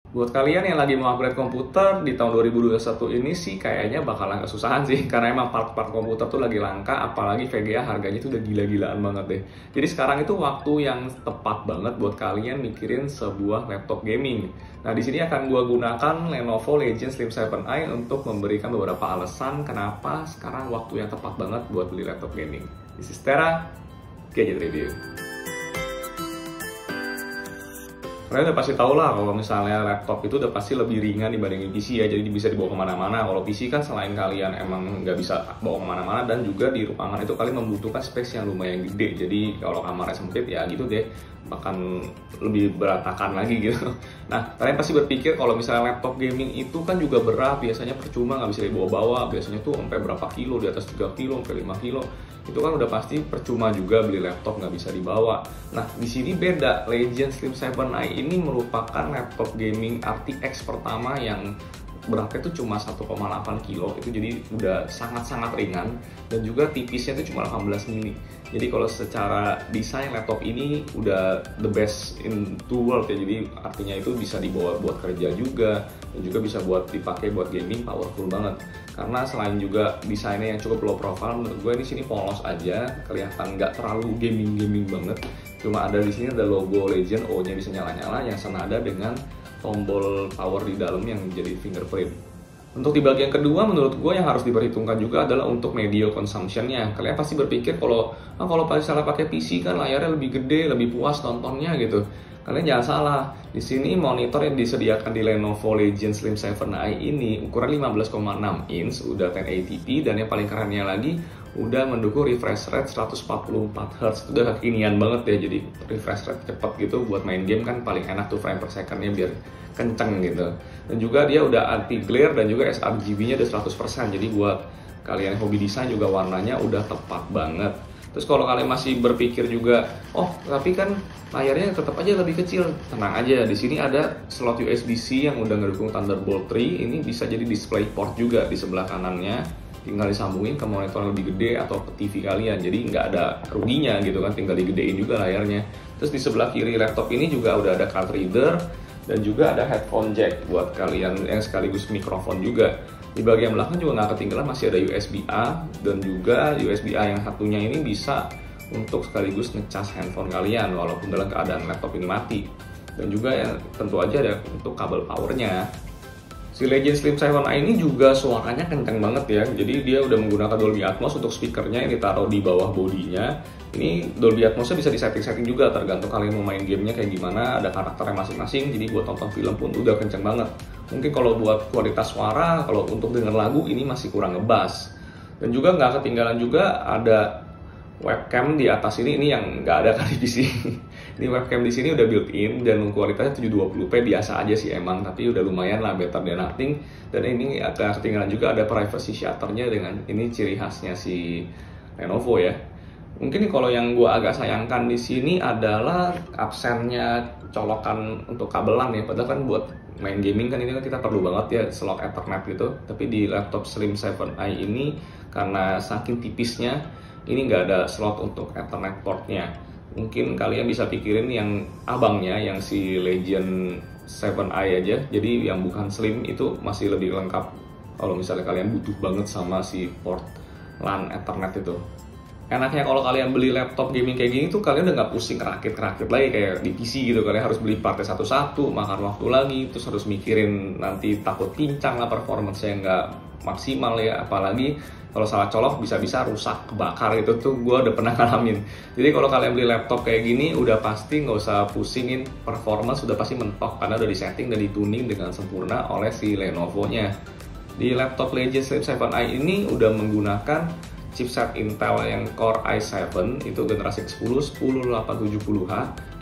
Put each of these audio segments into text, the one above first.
Buat kalian yang lagi mau upgrade komputer di tahun 2021 ini sih kayaknya bakalan kesusahan sih. Karena emang part-part komputer tuh lagi langka, apalagi VGA harganya tuh udah gila-gilaan banget deh. Jadi sekarang itu waktu yang tepat banget buat kalian mikirin sebuah laptop gaming. Nah, di sini akan gua gunakan Lenovo Legion Slim 7i untuk memberikan beberapa alasan kenapa sekarang waktu yang tepat banget buat beli laptop gaming. This is Tera, Gadget Review. Kalian udah pasti tau lah kalau misalnya laptop itu udah pasti lebih ringan dibandingin PC ya, jadi bisa dibawa kemana-mana. Kalau PC kan selain kalian emang nggak bisa bawa kemana-mana, dan juga di ruangan itu kalian membutuhkan space yang lumayan gede. Jadi kalau kamarnya sempit ya gitu deh, bahkan lebih berantakan lagi gitu. Nah, kalian pasti berpikir kalau misalnya laptop gaming itu kan juga berat, biasanya percuma nggak bisa dibawa-bawa, biasanya tuh sampai berapa kilo, di atas 3 kilo, sampai 5 kilo. Itu kan udah pasti percuma juga beli laptop nggak bisa dibawa. Nah, di sini beda. Legion Slim 7i ini merupakan laptop gaming RTX pertama yang beratnya itu cuma 1,8 kilo, itu jadi udah sangat-sangat ringan, dan juga tipisnya itu cuma 18 mili. Jadi kalau secara desain laptop ini udah the best in two world ya, jadi artinya itu bisa dibawa buat kerja juga, dan juga bisa buat dipakai buat gaming, powerful banget. Karena selain juga desainnya yang cukup low profile, menurut gue di sini polos aja, kelihatan nggak terlalu gaming banget. Cuma ada di sini ada logo Legion, O-nya bisa nyala-nyala, yang senada dengan tombol power di dalam yang jadi fingerprint. Untuk di bagian kedua, menurut gue yang harus diperhitungkan juga adalah untuk media consumption-nya. Kalian pasti berpikir kalau misalnya pakai PC kan layarnya lebih gede, lebih puas nontonnya gitu. Kalian jangan salah, di sini monitor yang disediakan di Lenovo Legion Slim 7i ini ukuran 15,6 inch, udah 1080p, dan yang paling kerennya lagi udah mendukung refresh rate 144 Hz. Itu udah kekinian banget ya, jadi refresh rate cepet gitu buat main game kan paling enak tuh, frame per second-nya biar kenceng gitu. Dan juga dia udah anti glare, dan juga sRGB-nya udah 100%, jadi buat kalian hobi desain juga warnanya udah tepat banget. Terus kalau kalian masih berpikir juga, oh tapi kan layarnya tetap aja lebih kecil, tenang aja, di sini ada slot USB-C yang udah ngedukung Thunderbolt 3, ini bisa jadi display port juga di sebelah kanannya, tinggal disambungin ke monitor yang lebih gede atau ke TV kalian, jadi nggak ada ruginya gitu kan, tinggal digedein juga layarnya. Terus di sebelah kiri laptop ini juga udah ada card reader, dan juga ada headphone jack buat kalian yang sekaligus mikrofon juga. Di bagian belakang juga nggak ketinggalan masih ada USB-A, dan juga USB-A yang satunya ini bisa untuk sekaligus ngecas handphone kalian walaupun dalam keadaan laptop ini mati. Dan juga yang tentu aja ada untuk kabel powernya. Si Legion Slim 7i ini juga suaranya kenceng banget ya, jadi dia udah menggunakan Dolby Atmos untuk speakernya yang ditaruh di bawah bodinya. Ini Dolby Atmosnya bisa disetting-setting juga, tergantung kalian mau main gamenya kayak gimana, ada karakternya masing-masing, jadi buat tonton film pun udah kenceng banget. Mungkin kalau buat kualitas suara, kalau untuk denger lagu ini masih kurang ngebas. Dan juga nggak ketinggalan juga ada webcam di atas ini yang nggak ada kan di PC. Ini webcam di sini udah built-in, dan kualitasnya 720p biasa aja sih emang, tapi udah lumayan lah, better than nothing. Dan ini agak ketinggalan juga ada privacy shutter-nya, dengan ini ciri khasnya si Lenovo ya. Mungkin kalau yang gue agak sayangkan di sini adalah absennya colokan untuk kabelan ya. Padahal kan buat main gaming kan ini kan kita perlu banget ya slot Ethernet gitu. Tapi di laptop Slim 7i ini karena saking tipisnya ini nggak ada slot untuk Ethernet portnya. Mungkin kalian bisa pikirin yang abangnya, yang si Legion 7i aja. Jadi yang bukan Slim itu masih lebih lengkap kalau misalnya kalian butuh banget sama si port LAN Ethernet itu. Enaknya kalau kalian beli laptop gaming kayak gini tuh kalian udah nggak pusing rakit-rakit lagi kayak di PC gitu. Kalian harus beli partnya satu-satu, makan waktu lagi, terus harus mikirin nanti takut pincang lah, performance-nya nggak maksimal ya. Apalagi kalau salah colok bisa-bisa rusak, kebakar, itu tuh gue udah pernah ngalamin. Jadi kalau kalian beli laptop kayak gini udah pasti nggak usah pusingin performance, udah pasti mentok karena udah disetting dan dituning dengan sempurna oleh si Lenovo-nya. Di laptop Legion Slim 7i ini udah menggunakan chipset Intel yang Core i7, itu generasi ke-10 10870H,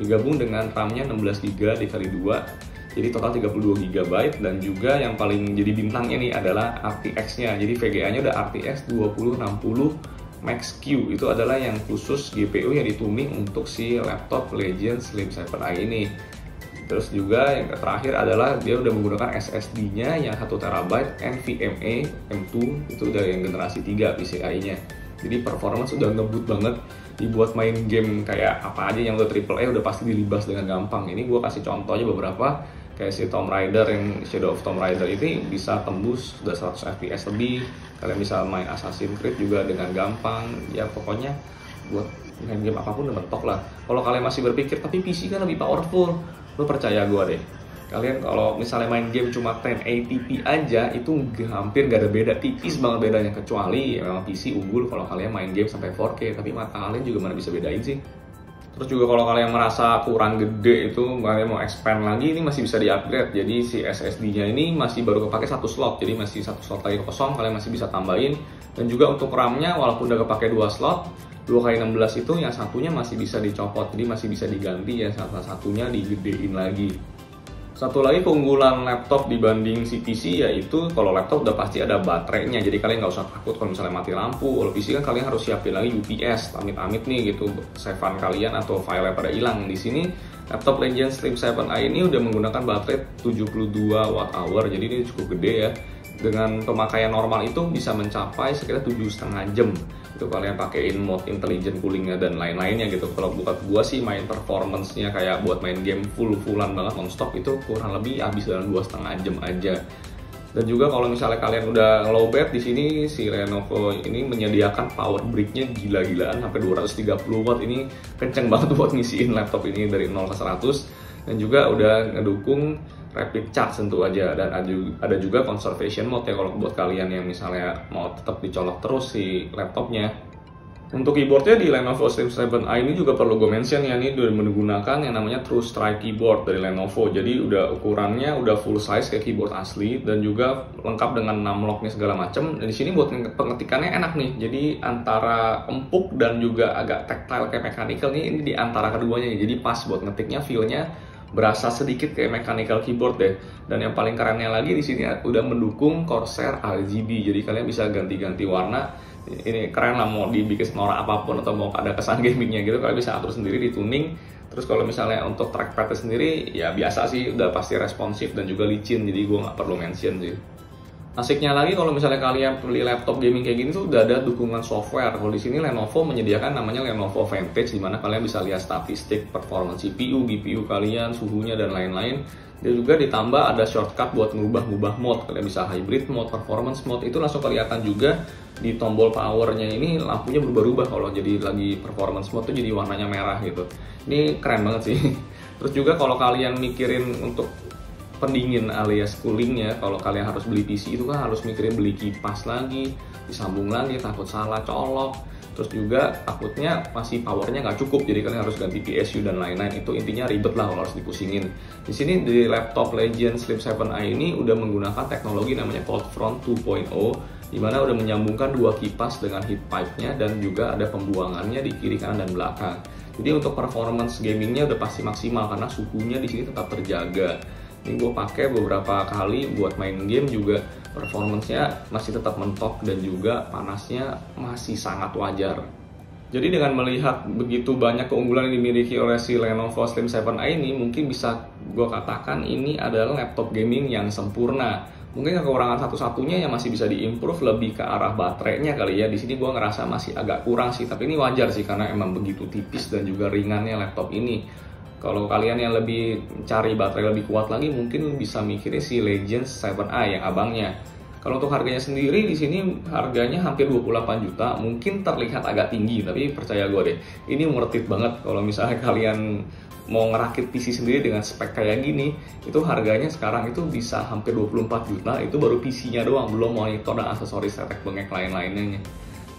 digabung dengan RAM-nya 16GB dikali 2, jadi total 32GB. Dan juga yang paling jadi bintangnya nih adalah RTX-nya, jadi VGA-nya udah RTX 2060 Max-Q, itu adalah yang khusus GPU yang dituning untuk si laptop Legion Slim 7i ini. Terus juga yang terakhir adalah dia udah menggunakan SSD-nya yang 1TB NVMe M2, itu udah yang generasi 3 PCIe-nya. Jadi performance udah ngebut banget, dibuat main game kayak apa aja yang udah AAA udah pasti dilibas dengan gampang. Ini gue kasih contohnya beberapa kayak si Tomb Raider yang Shadow of Tomb Raider ini bisa tembus udah 100 fps lebih. Kalian bisa main Assassin's Creed juga dengan gampang. Ya pokoknya buat main game apapun udah mentok lah. Kalau kalian masih berpikir tapi PC kan lebih powerful, lo percaya gue deh, kalian kalau misalnya main game cuma 1080p aja itu hampir gak ada beda, tipis banget bedanya, kecuali ya memang PC unggul kalau kalian main game sampai 4K, tapi mata kalian juga mana bisa bedain sih. Terus juga kalau kalian merasa kurang gede itu, kalian mau expand lagi, ini masih bisa di-upgrade. Jadi si SSD-nya ini masih baru kepake 1 slot, jadi masih 1 slot lagi kosong, kalian masih bisa tambahin. Dan juga untuk RAM-nya, walaupun udah kepake 2 slot, 2x16 itu yang satunya masih bisa dicopot, jadi masih bisa diganti ya, salah satunya digedein lagi. Satu lagi keunggulan laptop dibanding si PC yaitu kalau laptop udah pasti ada baterainya, jadi kalian nggak usah takut kalau misalnya mati lampu. Kalau PC kan kalian harus siapin lagi UPS, amit-amit nih gitu, save-an kalian atau file pada hilang. Di sini laptop Legends Slim 7i ini udah menggunakan baterai 72 Wh, jadi ini cukup gede ya. Dengan pemakaian normal itu bisa mencapai sekitar 7,5 jam. Itu kalian pakein mode intelligent coolingnya dan lain-lainnya gitu. Kalau buat gua sih main performance-nya kayak buat main game full-fullan banget non-stop itu kurang lebih habis dalam 2,5 jam aja. Dan juga kalau misalnya kalian udah low bat, di sini si Lenovo ini menyediakan power brick-nya gila-gilaan sampai 230 watt. Ini kenceng banget buat ngisiin laptop ini dari 0 ke 100. Dan juga udah ngedukung rapid charge tentu aja, dan ada juga conservation mode ya kalau buat kalian yang misalnya mau tetap dicolok terus si laptopnya. Untuk keyboardnya di Lenovo Slim 7i ini juga perlu gue mention ya, ini udah menggunakan yang namanya True Strike keyboard dari Lenovo. Jadi udah ukurannya udah full size kayak keyboard asli dan juga lengkap dengan 6 locknya segala macam. Dan di sini buat pengetikannya enak nih. Jadi antara empuk dan juga agak tactile kayak mechanical nih, ini di antara keduanya. Jadi pas buat ngetiknya, feel-nya berasa sedikit kayak mechanical keyboard deh. Dan yang paling kerennya lagi di sini udah mendukung Corsair RGB. Jadi kalian bisa ganti-ganti warna. Ini keren lah, mau dibikin norak apapun atau mau ada kesan gamingnya gitu, kalian bisa atur sendiri di tuning. Terus kalau misalnya untuk trackpad sendiri ya biasa sih, udah pasti responsif dan juga licin, jadi gue nggak perlu mention sih. Asiknya lagi kalau misalnya kalian beli laptop gaming kayak gini tuh udah ada dukungan software. Kalau di sini Lenovo menyediakan namanya Lenovo Vantage, di mana kalian bisa lihat statistik performance CPU, GPU kalian, suhunya dan lain-lain. Dan juga ditambah ada shortcut buat ngubah-ngubah mode. Kalian bisa hybrid mode, performance mode, itu langsung kelihatan juga di tombol powernya ini, lampunya berubah-ubah. Kalau jadi lagi performance mode tuh jadi warnanya merah gitu. Ini keren banget sih. Terus juga kalau kalian mikirin untuk pendingin alias coolingnya, kalau kalian harus beli PC itu kan harus mikirin beli kipas lagi, disambung lagi, takut salah colok. Terus juga takutnya masih powernya nggak cukup, jadi kalian harus ganti PSU dan lain-lain. Itu intinya ribet lah kalau harus dipusingin. Di sini di laptop Legends Slim 7i ini udah menggunakan teknologi namanya Cold Front 2.0, di mana udah menyambungkan 2 kipas dengan heat pipe-nya dan juga ada pembuangannya di kiri, kanan, dan belakang. Jadi untuk performance gamingnya udah pasti maksimal karena suhunya di sini tetap terjaga. Ini gue pakai beberapa kali buat main game juga, performance-nya masih tetap mentok dan juga panasnya masih sangat wajar. Jadi dengan melihat begitu banyak keunggulan yang dimiliki oleh si Lenovo Slim 7i ini, mungkin bisa gue katakan ini adalah laptop gaming yang sempurna. Mungkin kekurangan satu-satunya yang masih bisa diimprove lebih ke arah baterainya kali ya. Di sini gue ngerasa masih agak kurang sih, tapi ini wajar sih karena emang begitu tipis dan juga ringannya laptop ini. Kalau kalian yang lebih cari baterai lebih kuat lagi, mungkin bisa mikirin si Legends 7i yang abangnya. Kalau untuk harganya sendiri, di sini harganya hampir 28 juta, mungkin terlihat agak tinggi, tapi percaya gue deh, ini worth it banget. Kalau misalnya kalian mau ngerakit PC sendiri dengan spek kayak gini, itu harganya sekarang itu bisa hampir 24 juta, itu baru PC-nya doang, belum monitor dan aksesoris tetek bengek lain-lainnya.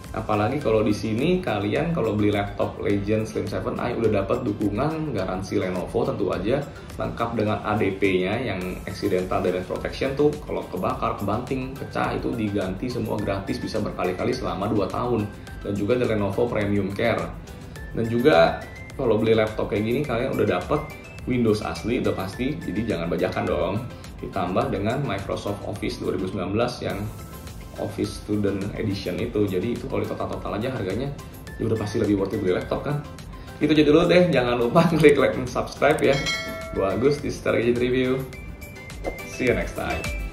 Apalagi kalau di sini kalian kalau beli laptop Legends Slim 7i udah dapat dukungan garansi Lenovo tentu aja, lengkap dengan ADP-nya yang Accidental Damage Protection tuh, kalau kebakar, kebanting, pecah itu diganti semua gratis, bisa berkali-kali selama 2 tahun. Dan juga ada Lenovo Premium Care. Dan juga kalau beli laptop kayak gini kalian udah dapat Windows asli udah pasti, jadi jangan bajakan dong. Ditambah dengan Microsoft Office 2019 yang Office Student Edition itu, jadi itu kalau total-total aja harganya ya udah pasti lebih worth it beli laptop kan. Itu aja dulu deh, jangan lupa klik like dan subscribe ya. Gua Agus di Star Gadget Review. See you next time.